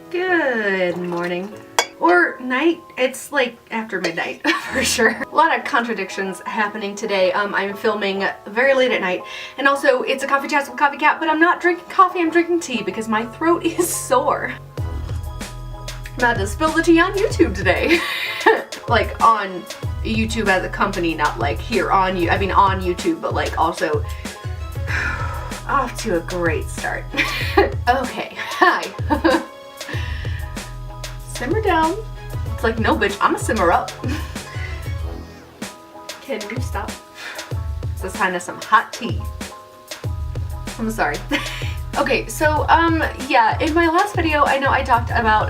Good morning. Or night. It's like after midnight for sure. A lot of contradictions happening today. I'm filming very late at night, and also it's a coffee chat with Coffee Cat, but I'm not drinking coffee, I'm drinking tea because my throat is sore. I'm about to spill the tea on YouTube today. Like on YouTube as a company, not like here on on YouTube, but like also off to a great start. Okay, hi. Simmer down. It's like, no bitch, I'ma simmer up. Can you stop? This is kind of some hot tea. I'm sorry. Okay, so yeah, in my last video, I know I talked about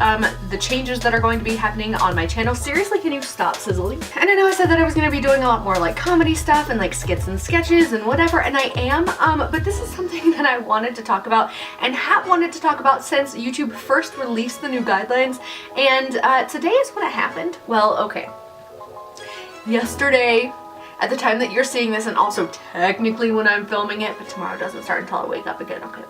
the changes that are going to be happening on my channel. Seriously, can you stop sizzling? And I know I said that I was going to be doing a lot more like comedy stuff and like skits and sketches and whatever, and I am, but this is something that I wanted to talk about and have wanted to talk about since YouTube first released the new guidelines, and today is when it happened. Well, okay. Yesterday, at the time that you're seeing this, and also technically when I'm filming it, but tomorrow doesn't start until I wake up again. Okay.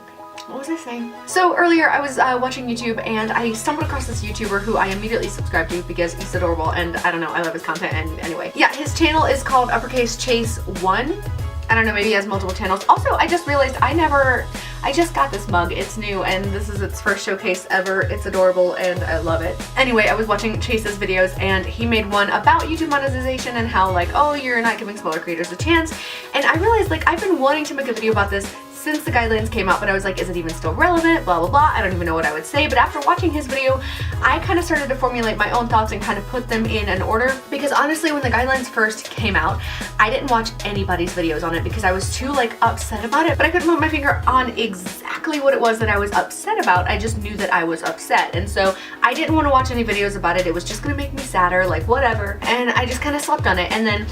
What was I saying? So earlier I was watching YouTube and I stumbled across this YouTuber who I immediately subscribed to because he's adorable and I don't know, I love his content, and anyway. Yeah, his channel is called Uppercase Chase 1. I don't know, maybe he has multiple channels. Also, I just realized I just got this mug. It's new and this is its first showcase ever. It's adorable and I love it. Anyway, I was watching Chase's videos and he made one about YouTube monetization and how like, oh, you're not giving smaller creators a chance. And I realized like I've been wanting to make a video about this since the guidelines came out, but I was like, is it even still relevant? Blah, blah, blah. I don't even know what I would say. But after watching his video, I kind of started to formulate my own thoughts and kind of put them in an order. Because honestly, when the guidelines first came out, I didn't watch anybody's videos on it because I was too like upset about it. But I couldn't put my finger on exactly what it was that I was upset about. I just knew that I was upset. And so I didn't want to watch any videos about it. It was just going to make me sadder, like whatever. And I just kind of slept on it. And then,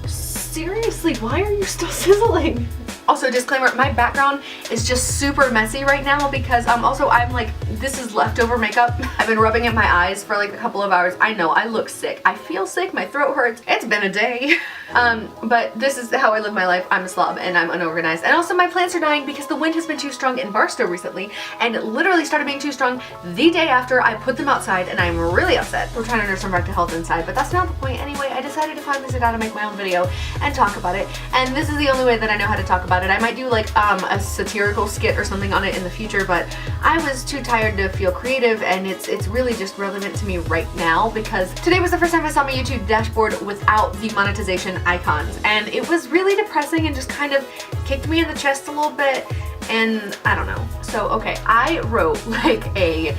seriously, why are you still sizzling? Also, disclaimer, my background is just super messy right now because also I'm like, this is leftover makeup. I've been rubbing at my eyes for like a couple of hours. I know, I look sick. I feel sick, my throat hurts. It's been a day. But this is how I live my life. I'm a slob and I'm unorganized. And also my plants are dying because the wind has been too strong in Barstow recently, and it literally started being too strong the day after I put them outside, and I'm really upset. We're trying to nurse them back to health inside, but that's not the point. Anyway, I decided to finally sit down and make my own video and talk about it, and this is the only way that I know how to talk about it. I might do like a satirical skit or something on it in the future, but I was too tired to feel creative, and it's really just relevant to me right now because today was the first time I saw my YouTube dashboard without the monetization icons, and it was really depressing and just kind of kicked me in the chest a little bit, and I don't know. So okay, I wrote like a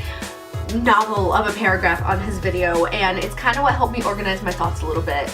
novel of a paragraph on his video, and it's kind of what helped me organize my thoughts a little bit.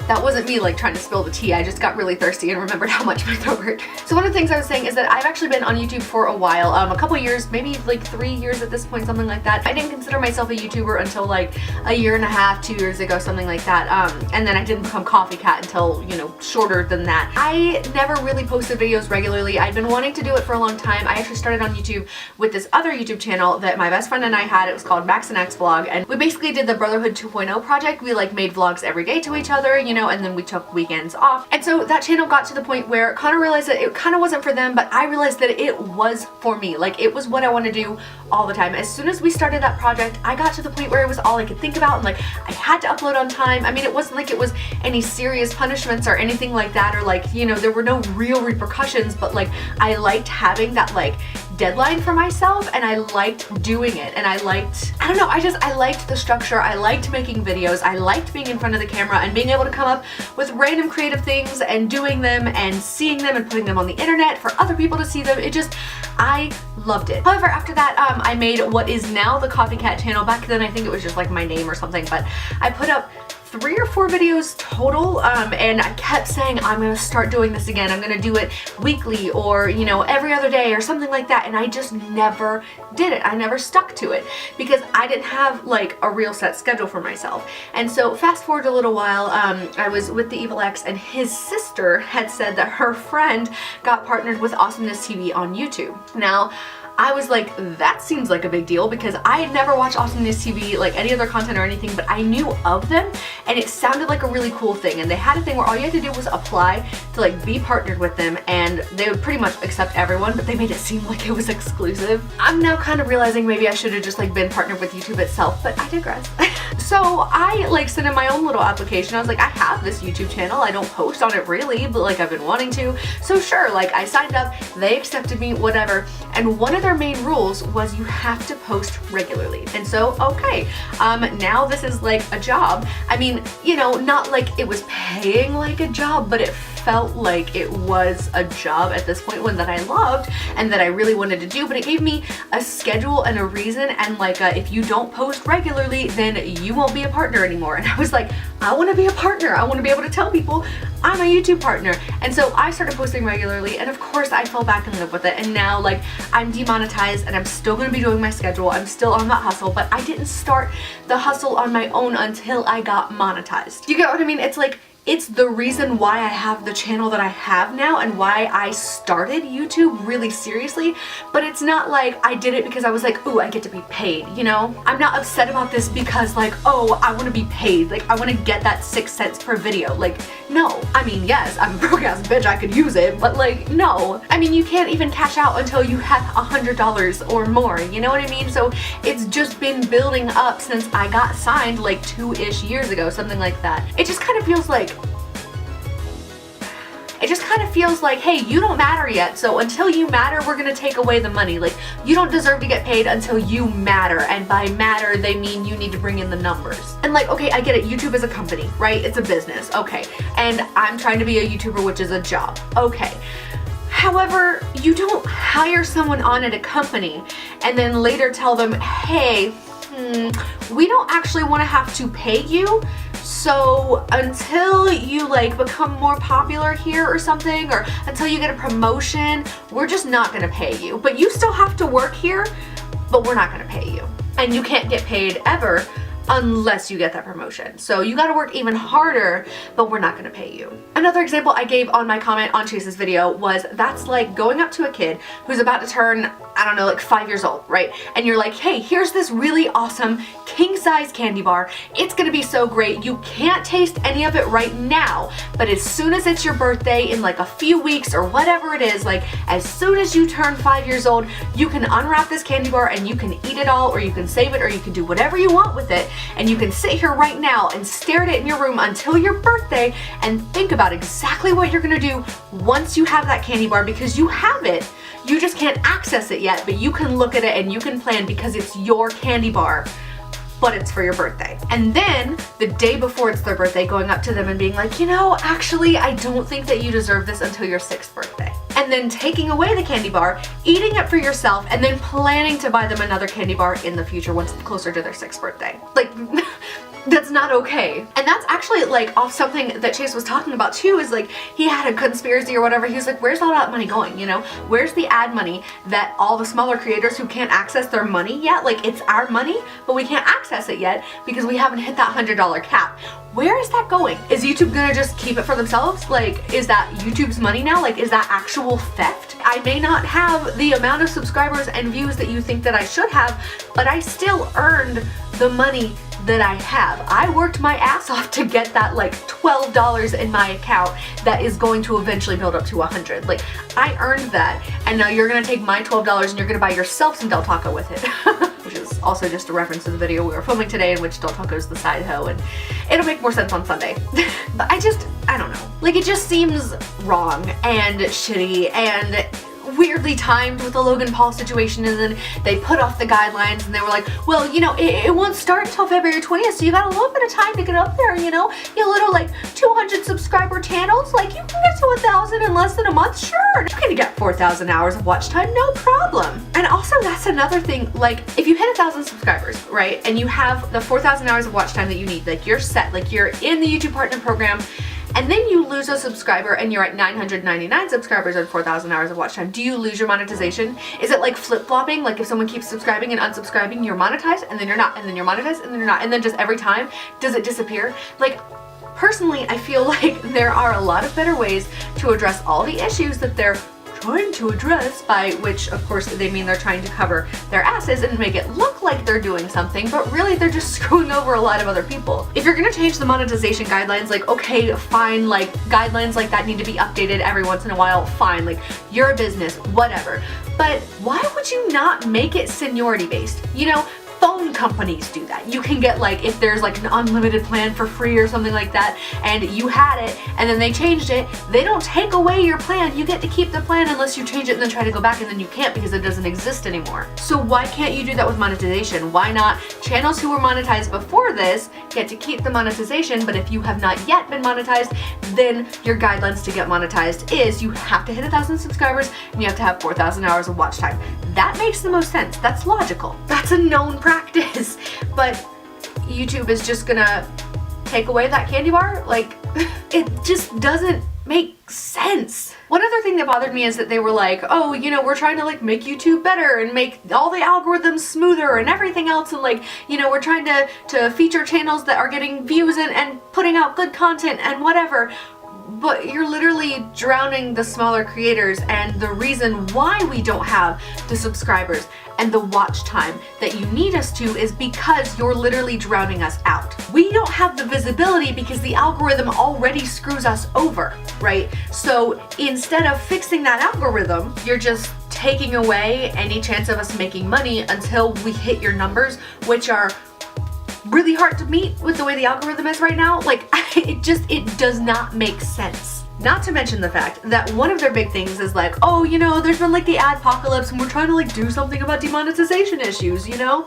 That wasn't me like trying to spill the tea, I just got really thirsty and remembered how much my throat hurt. So one of the things I was saying is that I've actually been on YouTube for a while, a couple years, maybe like 3 years at this point, something like that. I didn't consider myself a YouTuber until like a year and a half, 2 years ago, something like that. And then I didn't become Coffee Cat until, you know, shorter than that. I never really posted videos regularly. I'd been wanting to do it for a long time. I actually started on YouTube with this other YouTube channel that my best friend and I had. It was called Max and X Vlog, and we basically did the Brotherhood 2.0 project. We like made vlogs every day to each other, you know, and then we took weekends off. And so that channel got to the point where Connor realized that it kind of wasn't for them, but I realized that it was for me. Like, it was what I want to do all the time. As soon as we started that project, I got to the point where it was all I could think about, and like I had to upload on time. I mean, it wasn't like it was any serious punishments or anything like that, or like, you know, there were no real repercussions, but like I liked having that like deadline for myself, and I liked doing it, and I liked, I don't know, I liked the structure. I liked making videos. I liked being in front of the camera and being able to come up with random creative things and doing them and seeing them and putting them on the internet for other people to see them. It just, I loved it. However, after that, I made what is now the Coffee Cat channel. Back then, I think it was just like my name or something, but I put up 3 or 4 videos total, and I kept saying, I'm gonna start doing this again. I'm gonna do it weekly or, you know, every other day or something like that, and I just never did it. I never stuck to it because I didn't have like a real set schedule for myself. And so fast forward a little while, I was with the Evil X, and his sister had said that her friend got partnered with Awesomeness TV on YouTube. Now, I was like, that seems like a big deal, because I had never watched Awesomeness TV, like any other content or anything, but I knew of them and it sounded like a really cool thing. And they had a thing where all you had to do was apply to like be partnered with them, and they would pretty much accept everyone, but they made it seem like it was exclusive. I'm now kind of realizing maybe I should have just like been partnered with YouTube itself, but I digress. So I like sent in my own little application. I was like, I have this YouTube channel, I don't post on it really, but like I've been wanting to, so sure, like I signed up, they accepted me, whatever. And one of their main rules was you have to post regularly. And so, okay, now this is like a job. I mean, you know, not like it was paying like a job, but it felt like it was a job at this point, one that I loved and that I really wanted to do, but it gave me a schedule and a reason, and like if you don't post regularly, then you won't be a partner anymore. And I was like, I want to be a partner. I want to be able to tell people I'm a YouTube partner. And so I started posting regularly, and of course I fell back in love with it, and now like I'm demonetized and I'm still going to be doing my schedule. I'm still on that hustle, but I didn't start the hustle on my own until I got monetized. You get what I mean? It's like, it's the reason why I have the channel that I have now and why I started YouTube really seriously, but it's not like I did it because I was like, ooh, I get to be paid, you know? I'm not upset about this because like, oh, I want to be paid, like I want to get that 6 cents per video. Like, no. I mean, yes, I'm a broke ass bitch, I could use it, but like, no. I mean, you can't even cash out until you have $100 or more, you know what I mean? So it's just been building up since I got signed like 2-ish years ago, something like that. It just kind of feels like, hey, you don't matter yet, so until you matter, we're gonna take away the money. Like, you don't deserve to get paid until you matter, and by matter, they mean you need to bring in the numbers. And like, okay, I get it, YouTube is a company, right? It's a business, okay. And I'm trying to be a YouTuber, which is a job, okay. However, you don't hire someone on at a company and then later tell them, hey, we don't actually want to have to pay you, so until you like become more popular here or something, or until you get a promotion, we're just not gonna pay you. But you still have to work here, but we're not gonna pay you. And you can't get paid ever unless you get that promotion. So you gotta work even harder, but we're not gonna pay you. Another example I gave on my comment on Chase's video was, that's like going up to a kid who's about to turn, I don't know, like 5 years old, right? And you're like, hey, here's this really awesome king-size candy bar. It's gonna be so great. You can't taste any of it right now, but as soon as it's your birthday in like a few weeks or whatever it is, like as soon as you turn 5 years old, you can unwrap this candy bar and you can eat it all, or you can save it, or you can do whatever you want with it. And you can sit here right now and stare at it in your room until your birthday and think about exactly what you're gonna do once you have that candy bar, because you have it. You just can't access it yet, but you can look at it and you can plan because it's your candy bar, but it's for your birthday. And then the day before it's their birthday, going up to them and being like, you know, actually, I don't think that you deserve this until your 6th birthday. And then taking away the candy bar, eating it for yourself, and then planning to buy them another candy bar in the future once it's closer to their 6th birthday. Like, that's not okay. And that's actually like off something that Chase was talking about too, is like he had a conspiracy or whatever. He was like, where's all that money going, you know? Where's the ad money that all the smaller creators who can't access their money yet, like it's our money, but we can't access it yet because we haven't hit that $100 cap. Where is that going? Is YouTube gonna just keep it for themselves? Like, is that YouTube's money now? Like, is that actual theft? I may not have the amount of subscribers and views that you think that I should have, but I still earned the money that I have. I worked my ass off to get that like $12 in my account that is going to eventually build up to $100. Like, I earned that, and now you're gonna take my $12 and you're gonna buy yourself some Del Taco with it. Which is also just a reference to the video we were filming today in which Del Taco is the side hoe, and it'll make more sense on Sunday. But I don't know. Like, it just seems wrong and shitty and weirdly timed with the Logan Paul situation, and then they put off the guidelines and they were like, well, you know, it won't start until February 20th, so you got a little bit of time to get up there, you know? You little like 200 subscriber channels, like you can get to 1,000 in less than a month, sure. You can get 4,000 hours of watch time, no problem. And also that's another thing, like if you hit 1,000 subscribers, right, and you have the 4,000 hours of watch time that you need, like you're set, like you're in the YouTube Partner Program, and then you lose a subscriber and you're at 999 subscribers and 4,000 hours of watch time, do you lose your monetization? Is it like flip-flopping? Like if someone keeps subscribing and unsubscribing, you're monetized, and then you're not, and then you're monetized, and then you're not, and then just every time, does it disappear? Like, personally, I feel like there are a lot of better ways to address all the issues that they're trying to address, by which of course they mean they're trying to cover their asses and make it look like they're doing something, but really they're just screwing over a lot of other people. If you're gonna change the monetization guidelines, like, okay, fine, like guidelines like that need to be updated every once in a while, fine, like you're a business, whatever. But why would you not make it seniority based? You know, phone companies do that. You can get, like, if there's like an unlimited plan for free or something like that, and you had it and then they changed it, they don't take away your plan. You get to keep the plan unless you change it and then try to go back, and then you can't because it doesn't exist anymore. So why can't you do that with monetization? Why not channels who were monetized before this get to keep the monetization, but if you have not yet been monetized, then your guidelines to get monetized is you have to hit 1,000 subscribers and you have to have 4,000 hours of watch time. That makes the most sense. That's logical. That's a known practice. But YouTube is just gonna take away that candy bar? Like, it just doesn't make sense. One other thing that bothered me is that they were like, oh, you know, we're trying to like make YouTube better and make all the algorithms smoother and everything else, and like, you know, we're trying to feature channels that are getting views and putting out good content and whatever. But you're literally drowning the smaller creators, and the reason why we don't have the subscribers and the watch time that you need us to is because you're literally drowning us out. We don't have the visibility because the algorithm already screws us over, right? So instead of fixing that algorithm, you're just taking away any chance of us making money until we hit your numbers, which are really hard to meet with the way the algorithm is right now. Like, it does not make sense. Not to mention the fact that one of their big things is like, oh, you know, there's been like the adpocalypse and we're trying to like do something about demonetization issues, you know?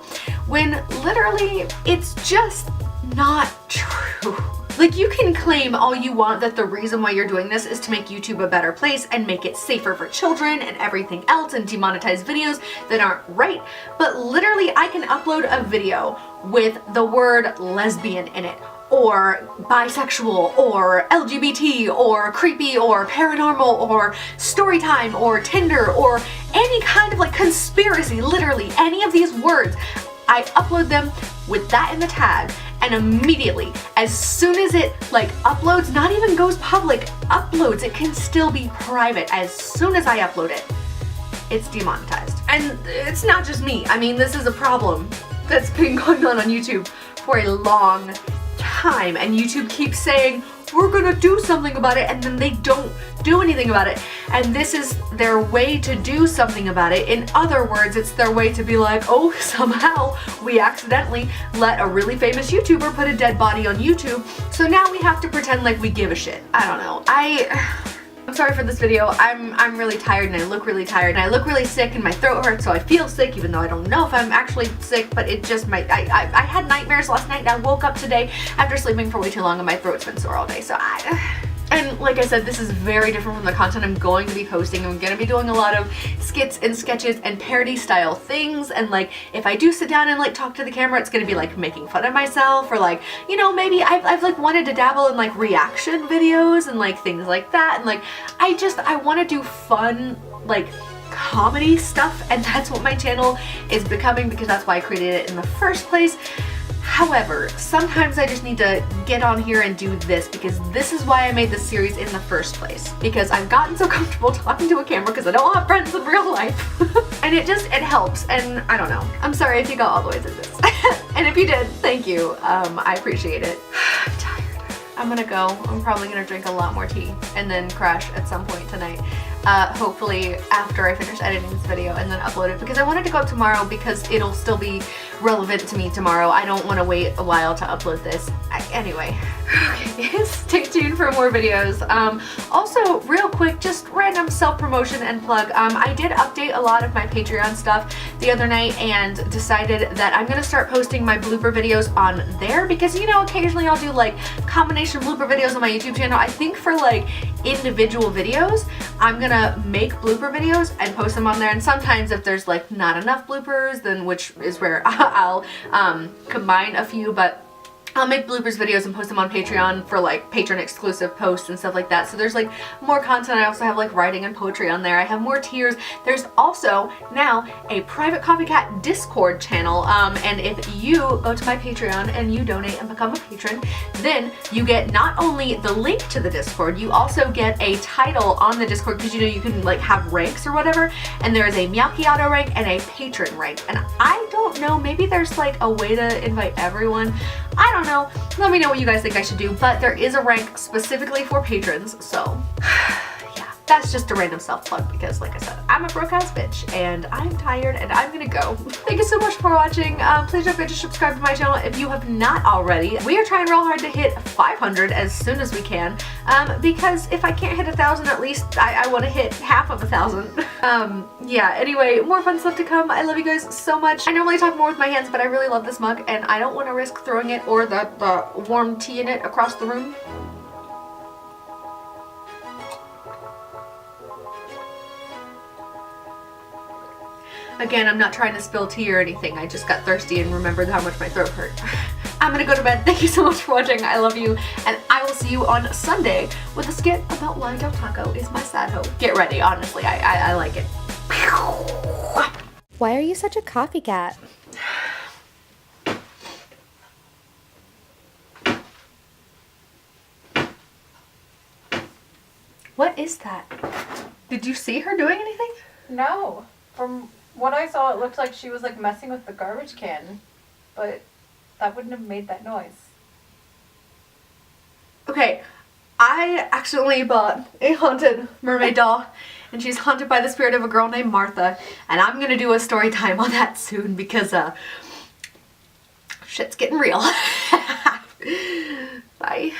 When literally it's just not true. Like, you can claim all you want that the reason why you're doing this is to make YouTube a better place and make it safer for children and everything else and demonetize videos that aren't right, but literally I can upload a video with the word lesbian in it, or bisexual, or LGBT, or creepy, or paranormal, or storytime, or Tinder, or any kind of like conspiracy, literally any of these words. I upload them with that in the tag, and immediately, as soon as it like uploads, not even goes public, uploads, it can still be private. As soon as I upload it, it's demonetized. And it's not just me. I mean, this is a problem that's been going on YouTube for a long time, and YouTube keeps saying, we're gonna do something about it, and then they don't do anything about it. And this is their way to do something about it. In other words, it's their way to be like, oh, somehow we accidentally let a really famous YouTuber put a dead body on YouTube, so now we have to pretend like we give a shit. I don't know. I'm sorry for this video. I'm really tired, and I look really tired, and I look really sick, and my throat hurts, so I feel sick even though I don't know if I'm actually sick, but it just might. I had nightmares last night, and I woke up today after sleeping for way too long, and my throat's been sore all day, so and like I said, this is very different from the content I'm going to be posting. I'm going to be doing a lot of skits and sketches and parody style things, and like if I do sit down and like talk to the camera, it's going to be like making fun of myself, or like, you know, maybe I've like wanted to dabble in like reaction videos and like things like that, and like I want to do fun like comedy stuff, and that's what my channel is becoming because that's why I created it in the first place. However, sometimes I just need to get on here and do this because this is why I made this series in the first place. Because I've gotten so comfortable talking to a camera because I don't have friends in real life. And it helps, and I don't know. I'm sorry if you got all the way through this. And if you did, thank you. I appreciate it. I'm tired. I'm gonna go. I'm probably gonna drink a lot more tea and then crash at some point tonight. Hopefully after I finish editing this video and then upload it, because I wanted to go up tomorrow because it'll still be relevant to me tomorrow. I don't want to wait a while to upload this. Anyway, okay, stay tuned for more videos. Also, real quick, just random self-promotion and plug. I did update a lot of my Patreon stuff the other night and decided that I'm going to start posting my blooper videos on there because, you know, occasionally I'll do like combination blooper videos on my YouTube channel. I think for like individual videos, I'm gonna make blooper videos and post them on there, and sometimes if there's like not enough bloopers, then which is where I'll combine a few, but I'll make bloopers videos and post them on Patreon for like patron exclusive posts and stuff like that. So there's like more content. I also have like writing and poetry on there. I have more tiers. There's also now a private Coffee Cat Discord channel. And if you go to my Patreon and you donate and become a patron, then you get not only the link to the Discord, you also get a title on the Discord, because you know you can like have ranks or whatever. And there is a Meowkiato rank and a patron rank. And I don't know, maybe there's like a way to invite everyone. I don't know. Let me know what you guys think I should do, but there is a rank specifically for patrons, so yeah, that's just a random self-plug because like I said, I'm a broke ass bitch and I'm tired and I'm gonna go. Thank you so much for watching. Please don't forget to subscribe to my channel if you have not already. We are trying real hard to hit 500 as soon as we can, because if I can't hit 1,000, at least I want to hit half of 1,000. Yeah, anyway, more fun stuff to come. I love you guys so much. I normally talk more with my hands, but I really love this mug and I don't want to risk throwing it or the warm tea in it across the room. Again, I'm not trying to spill tea or anything. I just got thirsty and remembered how much my throat hurt. I'm gonna go to bed. Thank you so much for watching. I love you. And I will see you on Sunday with a skit about why Del Taco is my sad hope. Get ready, honestly. I like it. Why are you such a coffee cat? What is that? Did you see her doing anything? No. From what I saw, it looked like she was like messing with the garbage can, but that wouldn't have made that noise. Okay, I accidentally bought a haunted mermaid doll, and she's haunted by the spirit of a girl named Martha, and I'm gonna do a story time on that soon because shit's getting real. Bye.